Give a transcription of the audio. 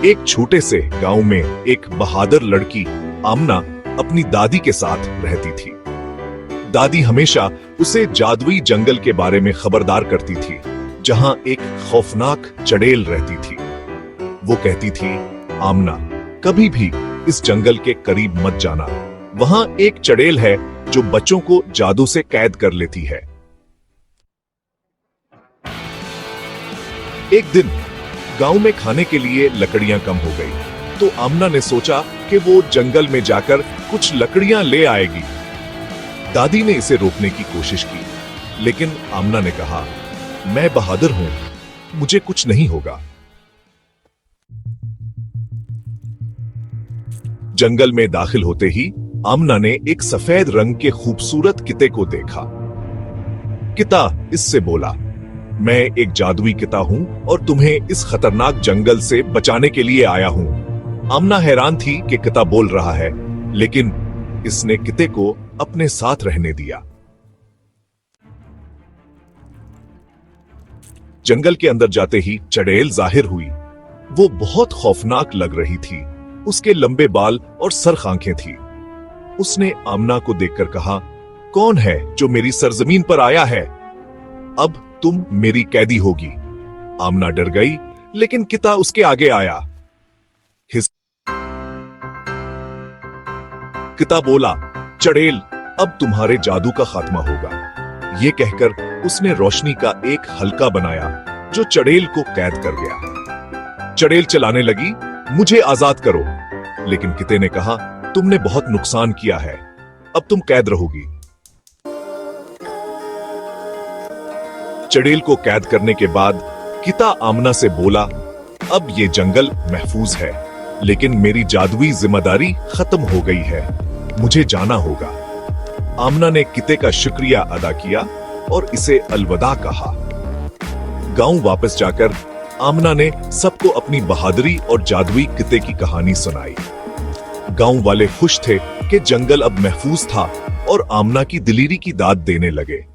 एक छोटे से गांव में एक बहादुर लड़की आमना अपनी दादी के साथ रहती थी। दादी हमेशा उसे जादुई जंगल के बारे में खबरदार करती थी, जहां एक खौफनाक चड़ेल रहती थी। वो कहती थी, आमना, कभी भी इस जंगल के करीब मत जाना। वहां एक चड़ेल है जो बच्चों को जादू से कैद कर लेती है। एक दिन गांव में खाने के लिए लकड़ियां कम हो गई, तो आमना ने सोचा कि वो जंगल में जाकर कुछ लकड़ियां ले आएगी। दादी ने इसे रोकने की कोशिश की, लेकिन आमना ने कहा, मैं बहादुर हूं, मुझे कुछ नहीं होगा। जंगल में दाखिल होते ही आमना ने एक सफेद रंग के खूबसूरत किते को देखा। किता इससे बोला, मैं एक जादुई किता हूं और तुम्हें इस खतरनाक जंगल से बचाने के लिए आया हूं। आमना हैरान थी कि किता बोल रहा है, लेकिन इसने किते को अपने साथ रहने दिया। जंगल के अंदर जाते ही चड़ेल जाहिर हुई। वो बहुत खौफनाक लग रही थी। उसके लंबे बाल और सरख आंखें थी। उसने आमना को देखकर कहा, कौन है जो मेरी सरजमीन पर आया है? अब तुम मेरी कैदी होगी। आमना डर गई, लेकिन किता उसके आगे आया। किता बोला, चड़ेल, अब तुम्हारे जादू का खात्मा होगा। ये कहकर उसने रोशनी का एक हल्का बनाया जो चड़ेल को कैद कर गया। चड़ेल चलाने लगी, मुझे आजाद करो। लेकिन किते ने कहा, तुमने बहुत नुकसान किया है, अब तुम कैद रहोगी। चड़ेल को कैद करने के बाद किता आमना से बोला, अब ये जंगल महफूज है, लेकिन मेरी जादुई जिम्मेदारी खत्म हो गई है, मुझे जाना होगा। आमना ने किते का शुक्रिया अदा किया और इसे अलविदा कहा। गांव वापस जाकर आमना ने सबको अपनी बहादुरी और जादुई किते की कहानी सुनाई। गांव वाले खुश थे कि जंगल अब महफूज था और आमना की दिलेरी की दाद देने लगे।